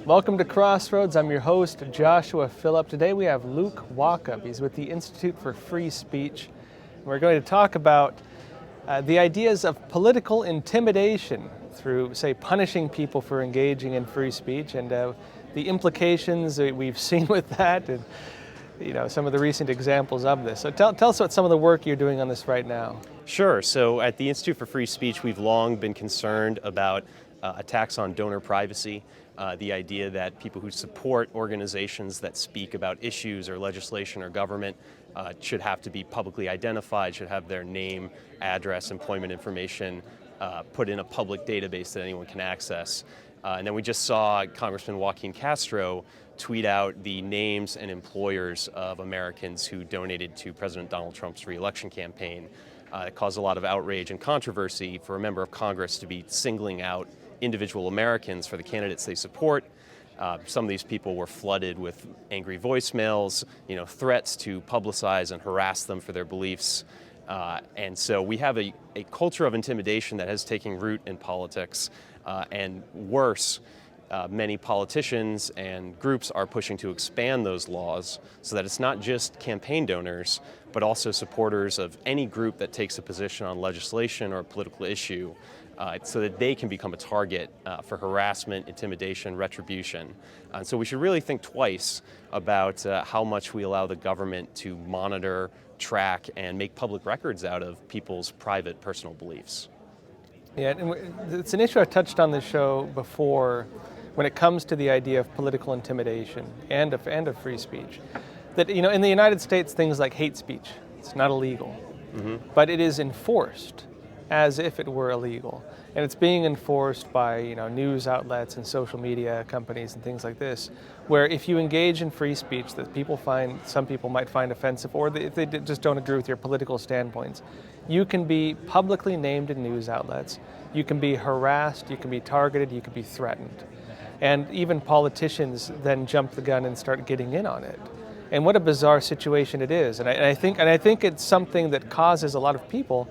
Welcome to Crossroads. I'm your host, Joshua Phillip. Today we have Luke Wachob. He's with the Institute for Free Speech. We're going to talk about the ideas of political intimidation through, say, punishing people for engaging in free speech and the implications that we've seen with that and some of the recent examples of this. So tell us about some of the work you're doing on this right now. Sure. So at the Institute for Free Speech, we've long been concerned about attacks on donor privacy, the idea that people who support organizations that speak about issues or legislation or government should have to be publicly identified, should have their name, address, employment information put in a public database that anyone can access. And then we just saw Congressman Joaquin Castro tweet out the names and employers of Americans who donated to President Donald Trump's re-election campaign. It caused a lot of outrage and controversy for a member of Congress to be singling out individual Americans for the candidates they support. Some of these people were flooded with angry voicemails, threats to publicize and harass them for their beliefs. And so we have a culture of intimidation that has taken root in politics. And worse, many politicians and groups are pushing to expand those laws so that it's not just campaign donors, but also supporters of any group that takes a position on legislation or a political issue, so that they can become a target for harassment, intimidation, retribution. And so we should really think twice about how much we allow the government to monitor, track, and make public records out of people's private, personal beliefs. Yeah, and it's an issue I touched on the show before when it comes to the idea of political intimidation and of free speech. That, in the United States, things like hate speech, it's not illegal, but it is enforced as if it were illegal. And it's being enforced by news outlets and social media companies and things like this, where if you engage in free speech that some people might find offensive, or if they just don't agree with your political standpoints, you can be publicly named in news outlets, you can be harassed, you can be targeted, you can be threatened. And even politicians then jump the gun and start getting in on it. And what a bizarre situation it is. And I think it's something that causes a lot of people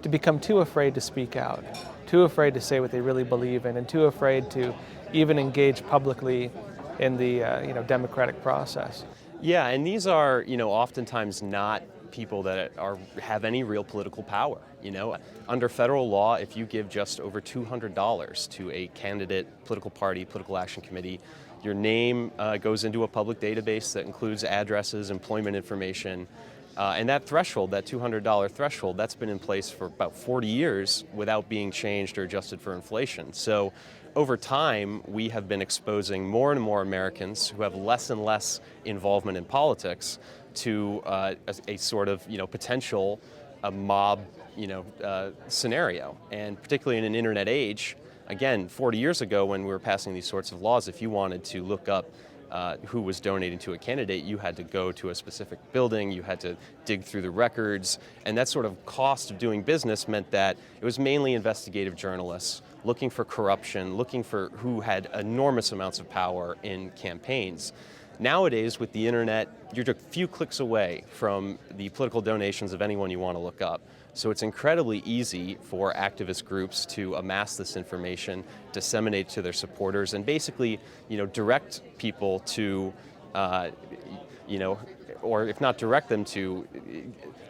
to become too afraid to speak out, too afraid to say what they really believe in, and too afraid to even engage publicly in the democratic process. Yeah, and these are oftentimes not people that have any real political power. Under federal law, if you give just over $200 to a candidate, political party, political action committee, your name goes into a public database that includes addresses, employment information. And that threshold, that $200 threshold, that's been in place for about 40 years without being changed or adjusted for inflation. So over time, we have been exposing more and more Americans who have less and less involvement in politics to a sort of potential mob scenario. And particularly in an internet age, again, 40 years ago when we were passing these sorts of laws, if you wanted to look up who was donating to a candidate, you had to go to a specific building, you had to dig through the records, and that sort of cost of doing business meant that it was mainly investigative journalists looking for corruption, looking for who had enormous amounts of power in campaigns. Nowadays, with the internet, you're a few clicks away from the political donations of anyone you want to look up. So it's incredibly easy for activist groups to amass this information, disseminate to their supporters, and basically, direct people to, or if not direct them to,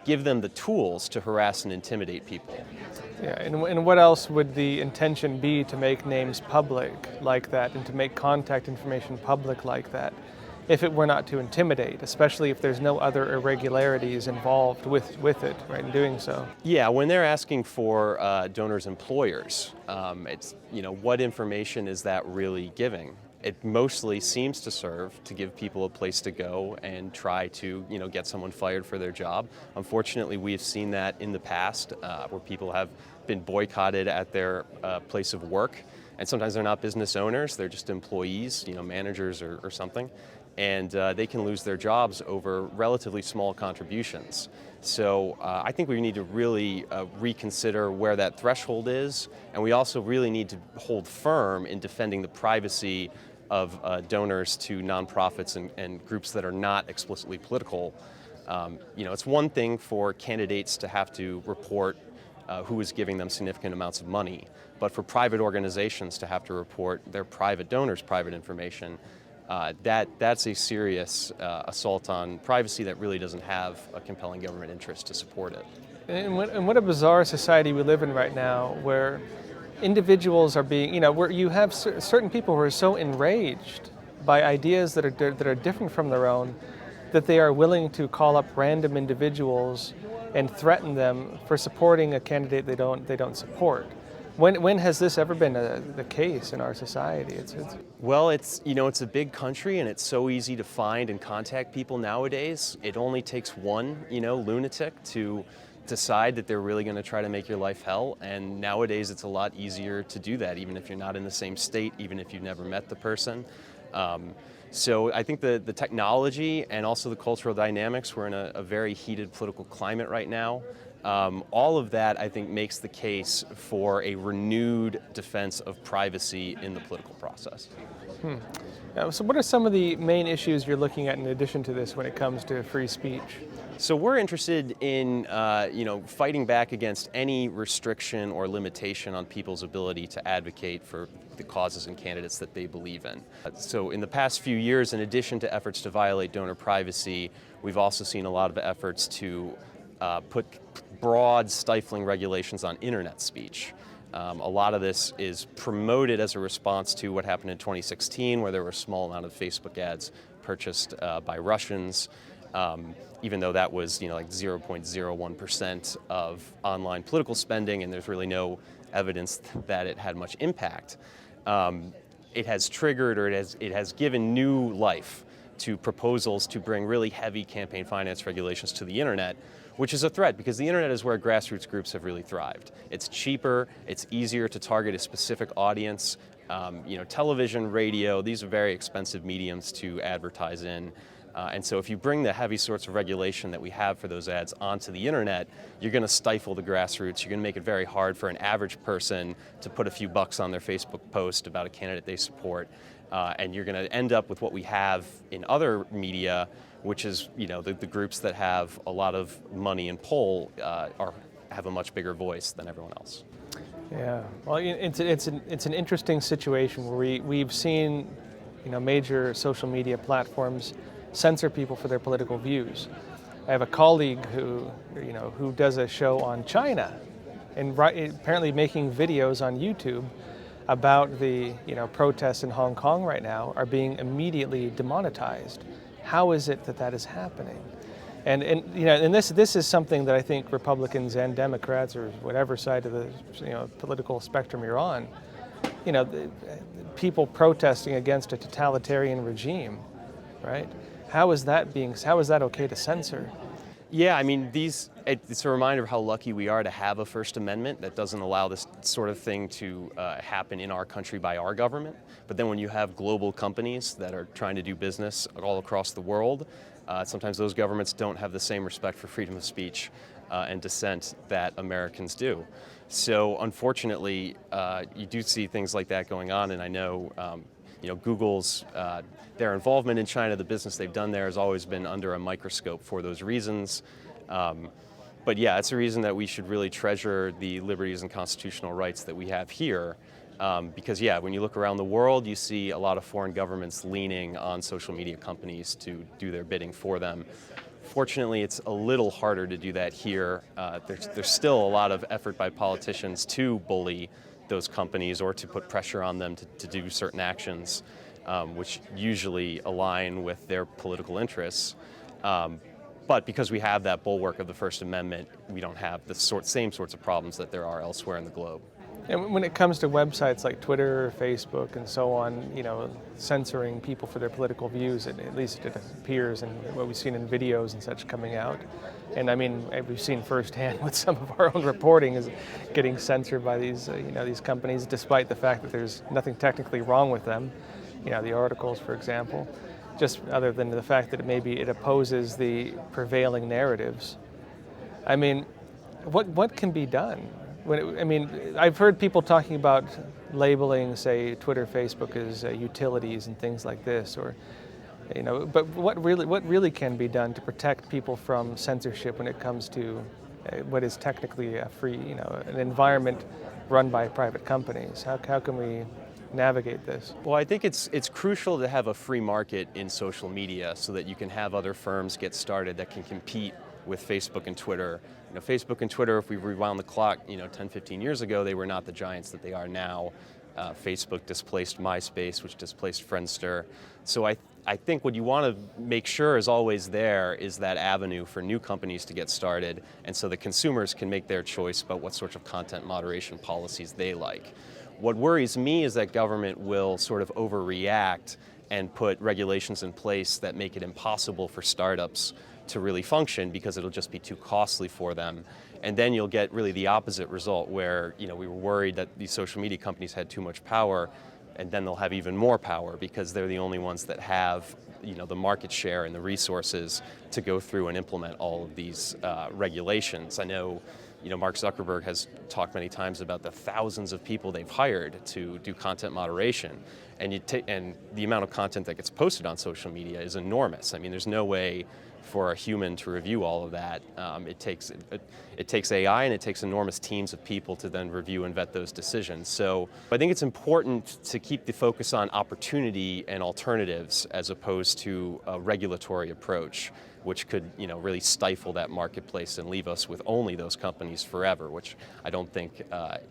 give them the tools to harass and intimidate people. Yeah, and what else would the intention be to make names public like that and to make contact information public like that if it were not to intimidate, especially if there's no other irregularities involved with it, right, in doing so? Yeah, when they're asking for donors' employers, it's, what information is that really giving? It mostly seems to serve to give people a place to go and try to, get someone fired for their job. Unfortunately, we have seen that in the past where people have been boycotted at their place of work. And sometimes they're not business owners, they're just employees, managers or something. And they can lose their jobs over relatively small contributions. So I think we need to really reconsider where that threshold is, and we also really need to hold firm in defending the privacy of donors to nonprofits and groups that are not explicitly political. It's one thing for candidates to have to report who is giving them significant amounts of money. But for private organizations to have to report their private donors' private information, that's a serious assault on privacy that really doesn't have a compelling government interest to support it. And what a bizarre society we live in right now, where individuals are being, where you have certain people who are so enraged by ideas that are different from their own, that they are willing to call up random individuals and threaten them for supporting a candidate they don't support. When has this ever been the case in our society? Well, it's a big country, and it's so easy to find and contact people nowadays. It only takes one lunatic to decide that they're really going to try to make your life hell, and nowadays it's a lot easier to do that, even if you're not in the same state, even if you've never met the person. So I think the technology and also the cultural dynamics, we're in a very heated political climate right now. All of that, I think, makes the case for a renewed defense of privacy in the political process. So what are some of the main issues you're looking at in addition to this when it comes to free speech? So we're interested in fighting back against any restriction or limitation on people's ability to advocate for the causes and candidates that they believe in. So in the past few years, in addition to efforts to violate donor privacy, we've also seen a lot of efforts to put broad, stifling regulations on internet speech. A lot of this is promoted as a response to what happened in 2016, where there were a small amount of Facebook ads purchased by Russians, even though that was like 0.01% of online political spending, and there's really no evidence that it had much impact. It has triggered, or it has given new life to proposals to bring really heavy campaign finance regulations to the internet, which is a threat because the internet is where grassroots groups have really thrived. It's cheaper, it's easier to target a specific audience. Television, radio, these are very expensive mediums to advertise in. And so if you bring the heavy sorts of regulation that we have for those ads onto the internet, you're going to stifle the grassroots. You're going to make it very hard for an average person to put a few bucks on their Facebook post about a candidate they support. And you're going to end up with what we have in other media, which is the groups that have a lot of money and pull have a much bigger voice than everyone else. Yeah, well, it's an interesting situation where we've seen major social media platforms censor people for their political views. I have a colleague who does a show on China, and apparently making videos on YouTube about the protests in Hong Kong right now are being immediately demonetized. How is it that is happening? And this is something that I think Republicans and Democrats, or whatever side of the political spectrum you're on, people protesting against a totalitarian regime, right? How is that okay to censor? Yeah, I mean, it's a reminder of how lucky we are to have a First Amendment that doesn't allow this sort of thing to happen in our country by our government. But then when you have global companies that are trying to do business all across the world, sometimes those governments don't have the same respect for freedom of speech and dissent that Americans do. So unfortunately, you do see things like that going on, and I know Google's their involvement in China, the business they've done there has always been under a microscope for those reasons. But yeah, it's a reason that we should really treasure the liberties and constitutional rights that we have here. Because yeah, when you look around the world, you see a lot of foreign governments leaning on social media companies to do their bidding for them. Fortunately, it's a little harder to do that here. There's still a lot of effort by politicians to bully those companies or to put pressure on them to do certain actions, which usually align with their political interests. But because we have that bulwark of the First Amendment, we don't have the same sorts of problems that there are elsewhere in the globe. And when it comes to websites like Twitter, Facebook, and so on, censoring people for their political views, at least it appears in what we've seen in videos and such coming out. And I mean, we've seen firsthand with some of our own reporting is getting censored by these companies, despite the fact that there's nothing technically wrong with them. The articles, for example, just other than the fact that maybe it opposes the prevailing narratives. I mean, what can be done? I've heard people talking about labeling, say, Twitter, Facebook as utilities and things like this, or, but what really can be done to protect people from censorship when it comes to what is technically a free, an environment run by private companies? How can we navigate this? Well, I think it's crucial to have a free market in social media so that you can have other firms get started that can compete with Facebook and Twitter. Facebook and Twitter, if we rewound the clock, 10, 15 years ago, they were not the giants that they are now. Facebook displaced MySpace, which displaced Friendster. So I think what you want to make sure is always there is that avenue for new companies to get started, and so the consumers can make their choice about what sorts of content moderation policies they like. What worries me is that government will sort of overreact and put regulations in place that make it impossible for startups to really function because it'll just be too costly for them. And then you'll get really the opposite result where, we were worried that these social media companies had too much power, and then they'll have even more power because they're the only ones that have, the market share and the resources to go through and implement all of these regulations. I know, Mark Zuckerberg has talked many times about the thousands of people they've hired to do content moderation. And the amount of content that gets posted on social media is enormous. I mean, there's no way for a human to review all of that. It takes AI and it takes enormous teams of people to then review and vet those decisions. So I think it's important to keep the focus on opportunity and alternatives as opposed to a regulatory approach, which could really stifle that marketplace and leave us with only those companies forever, which I don't think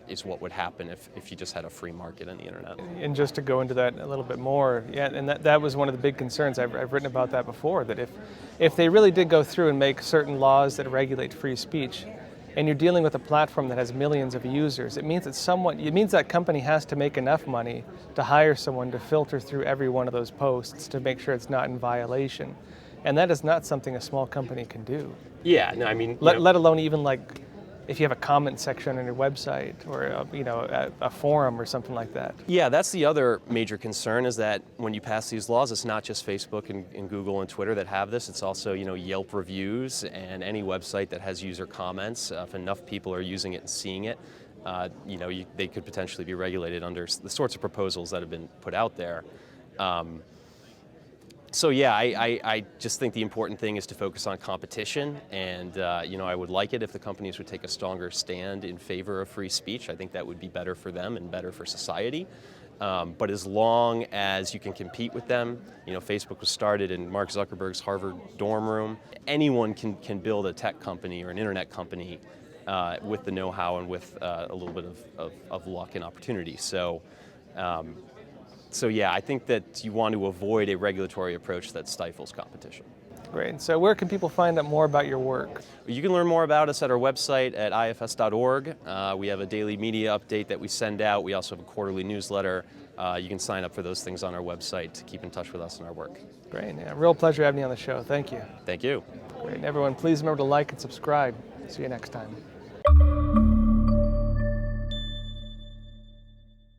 is what would happen if you just had a free market on the internet. And just to go into that a little bit more, and that was one of the big concerns. I've written about that before, that if they really did go through and make certain laws that regulate free speech, and you're dealing with a platform that has millions of users, it means that company has to make enough money to hire someone to filter through every one of those posts to make sure it's not in violation. And that is not something a small company can do. Yeah, no, I mean, let alone even if you have a comment section on your website or a forum or something like that. Yeah, that's the other major concern, is that when you pass these laws, it's not just Facebook and Google and Twitter that have this. It's also Yelp reviews and any website that has user comments. If enough people are using it and seeing it, they could potentially be regulated under the sorts of proposals that have been put out there. So yeah, I just think the important thing is to focus on competition, and I would like it if the companies would take a stronger stand in favor of free speech. I think that would be better for them and better for society. But as long as you can compete with them, Facebook was started in Mark Zuckerberg's Harvard dorm room. Anyone can build a tech company or an internet company with the know-how and with a little bit of luck and opportunity. So yeah, I think that you want to avoid a regulatory approach that stifles competition. Great. So where can people find out more about your work? You can learn more about us at our website at ifs.org. We have a daily media update that we send out. We also have a quarterly newsletter. You can sign up for those things on our website to keep in touch with us and our work. Great. Yeah, real pleasure having you on the show. Thank you. Thank you. Great. And everyone, please remember to like and subscribe. See you next time.